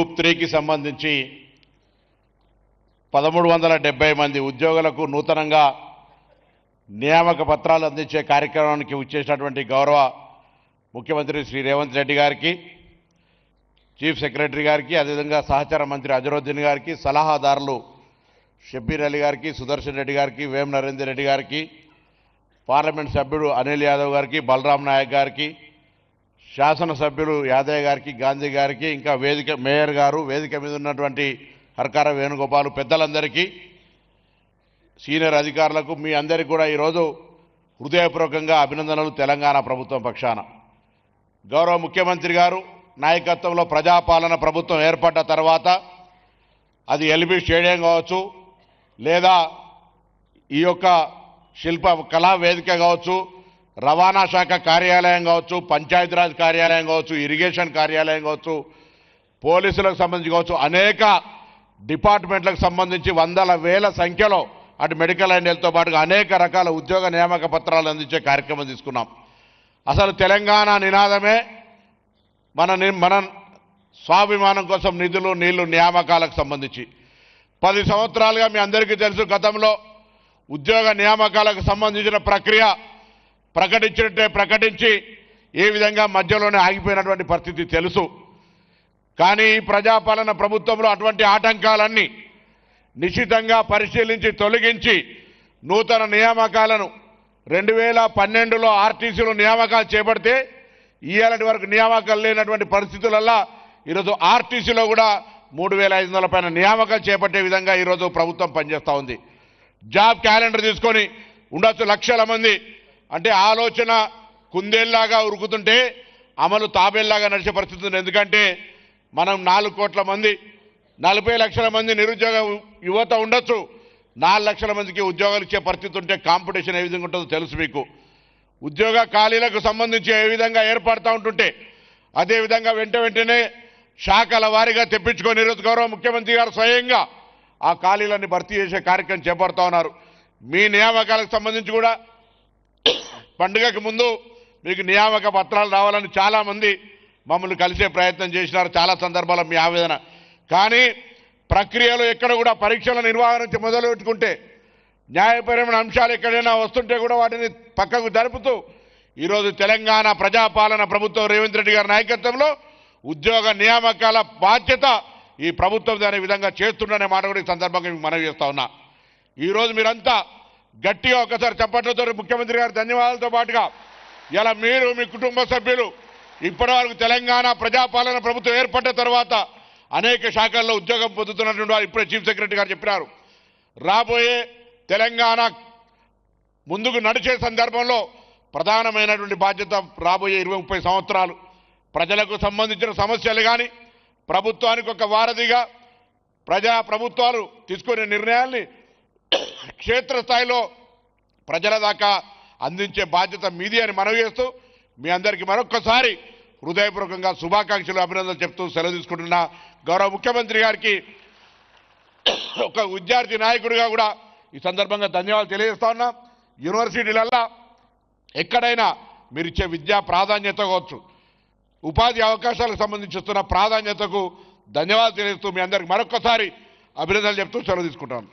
Group 3కి సంబంధించి 1370 మంది ఉద్యోగులకు నూతనంగా నియామక పత్రాలు అందించే కార్యక్రమానికి వచ్చేసినటువంటి గౌరవ ముఖ్యమంత్రి శ్రీ రేవంత్ రెడ్డి గారికి, చీఫ్ సెక్రటరీ గారికి, అదేవిధంగా సహచార మంత్రి అజరుద్దీన్ గారికి, సలహాదారులు షబ్బీర్ అలీ గారికి, సుదర్శన్ రెడ్డి గారికి, వేం నరేందర్ రెడ్డి గారికి, పార్లమెంట్ సభ్యుడు అనిల్ యాదవ్ గారికి, బలరాం నాయక్ గారికి, శాసనసభ్యులు యాదయ్య గారికి, గాంధీ గారికి, ఇంకా వేదిక మేయర్ గారు, వేదిక మీద ఉన్నటువంటి హర్కార వేణుగోపాల్, పెద్దలందరికీ, సీనియర్ అధికారులకు మీ అందరికీ కూడా ఈరోజు హృదయపూర్వకంగా అభినందనలు. తెలంగాణ ప్రభుత్వం పక్షాన గౌరవ ముఖ్యమంత్రి గారు నాయకత్వంలో ప్రజాపాలన ప్రభుత్వం ఏర్పడ్డ తర్వాత అది ఎల్బీ స్టేడియం కావచ్చు, లేదా ఈ యొక్క శిల్ప కళా వేదిక కావచ్చు, రవాణా శాఖ కార్యాలయం కావచ్చు, పంచాయతీరాజ్ కార్యాలయం కావచ్చు, ఇరిగేషన్ కార్యాలయం కావచ్చు, పోలీసులకు సంబంధించి కావచ్చు, అనేక డిపార్ట్మెంట్లకు సంబంధించి వందల వేల సంఖ్యలో అటు మెడికల్ అండ్ హెల్త్తో పాటుగా అనేక రకాల ఉద్యోగ నియామక పత్రాలు అందించే కార్యక్రమం తీసుకున్నాం. అసలు తెలంగాణ నినాదమే మన స్వాభిమానం కోసం నిధులు, నీళ్లు, నియామకాలకు సంబంధించి 10 సంవత్సరాలుగా మీ అందరికీ తెలుసు. గతంలో ఉద్యోగ నియామకాలకు సంబంధించిన ప్రక్రియ ప్రకటించి ఏ విధంగా మధ్యలోనే ఆగిపోయినటువంటి పరిస్థితి తెలుసు. కానీ ఈ ప్రజాపాలన ప్రభుత్వంలో అటువంటి ఆటంకాలన్నీ నిశితంగా పరిశీలించి తొలగించి నూతన నియామకాలను 2012లో ఆర్టీసీలో నియామకాలు చేపడితే ఇయ్యాలటి వరకు నియామకాలు లేనటువంటి పరిస్థితులలో ఈరోజు ఆర్టీసీలో కూడా 3500 పైన నియామకాలు చేపట్టే విధంగా ఈరోజు ప్రభుత్వం పనిచేస్తూ ఉంది. జాబ్ క్యాలెండర్ తీసుకొని ఉండొచ్చు లక్షల మంది, అంటే ఆలోచన కుందేల్లాగా ఉరుకుతుంటే అమలు తాబేల్లాగా నడిచే పరిస్థితి ఉంది. ఎందుకంటే మనం 4 కోట్ల మంది, 40 లక్షల మంది నిరుద్యోగ యువత ఉండొచ్చు, 4 లక్షల మందికి ఉద్యోగాలు ఇచ్చే పరిస్థితి ఉంటే కాంపిటీషన్ ఏ విధంగా ఉంటుందో తెలుసు మీకు. ఉద్యోగ ఖాళీలకు సంబంధించి ఏ విధంగా ఏర్పడుతూ ఉంటుంటే అదేవిధంగా వెంటనే శాఖల వారీగా తెప్పించుకొని ఈరోజు గౌరవ ముఖ్యమంత్రి గారు స్వయంగా ఆ ఖాళీలన్నీ భర్తీ చేసే కార్యక్రమం చేపడుతూ ఉన్నారు. మీ నియామకాలకు సంబంధించి కూడా పండుగకు ముందు మీకు నియామక పత్రాలు రావాలని చాలామంది మమ్మల్ని కలిసే ప్రయత్నం చేసినారు. చాలా సందర్భాల్లో మీ ఆవేదన. కానీ ప్రక్రియలో ఎక్కడ కూడా పరీక్షల నిర్వహణ మొదలు పెట్టుకుంటే న్యాయపరమైన అంశాలు ఎక్కడైనా వస్తుంటే కూడా వాటిని పక్కకు జరుపుతూ ఈరోజు తెలంగాణ ప్రజాపాలన ప్రభుత్వం రేవంత్ రెడ్డి గారి నాయకత్వంలో ఉద్యోగ నియామకాల బాధ్యత ఈ ప్రభుత్వం అనే విధంగా చేస్తుందనే మాట కూడా ఈ సందర్భంగా మీకు మనవి చేస్తా ఉన్నా. ఈరోజు మీరంతా గట్టిగా ఒకసారి చప్పట్లతో ముఖ్యమంత్రి గారి ధన్యవాదాలతో పాటుగా ఇలా మీరు మీ కుటుంబ సభ్యులు ఇప్పటివరకు తెలంగాణ ప్రజాపాలన ప్రభుత్వం ఏర్పడ్డ తర్వాత అనేక శాఖల్లో ఉద్యోగం పొందుతున్నటువంటి వారు ఇప్పుడే చీఫ్ సెక్రటరీ గారు చెప్పినారు. రాబోయే తెలంగాణ ముందుకు నడిచే సందర్భంలో ప్రధానమైనటువంటి బాధ్యత రాబోయే 20-30 సంవత్సరాలు ప్రజలకు సంబంధించిన సమస్యలు కానీ ప్రభుత్వానికి ఒక వారధిగా ప్రభుత్వాలు తీసుకునే నిర్ణయాల్ని క్షేత్రస్థాయిలో ప్రజల దాకా అందించే బాధ్యత మీది అని మనవి చేస్తూ మీ అందరికీ మరొక్కసారి హృదయపూర్వకంగా శుభాకాంక్షలు, అభినందనలు చెప్తూ సెలవు తీసుకుంటున్న గౌరవ ముఖ్యమంత్రి గారికి ఒక విద్యార్థి నాయకుడిగా కూడా ఈ సందర్భంగా ధన్యవాదాలు తెలియజేస్తా ఉన్నా. యూనివర్సిటీలల్లో ఎక్కడైనా మీరు ఇచ్చే విద్యా ప్రాధాన్యత కావచ్చు, ఉపాధి అవకాశాలకు సంబంధించి ప్రాధాన్యతకు ధన్యవాదాలు తెలియజేస్తూ మీ అందరికీ మరొక్కసారి అభినందనలు చెప్తూ సెలవు తీసుకుంటాను.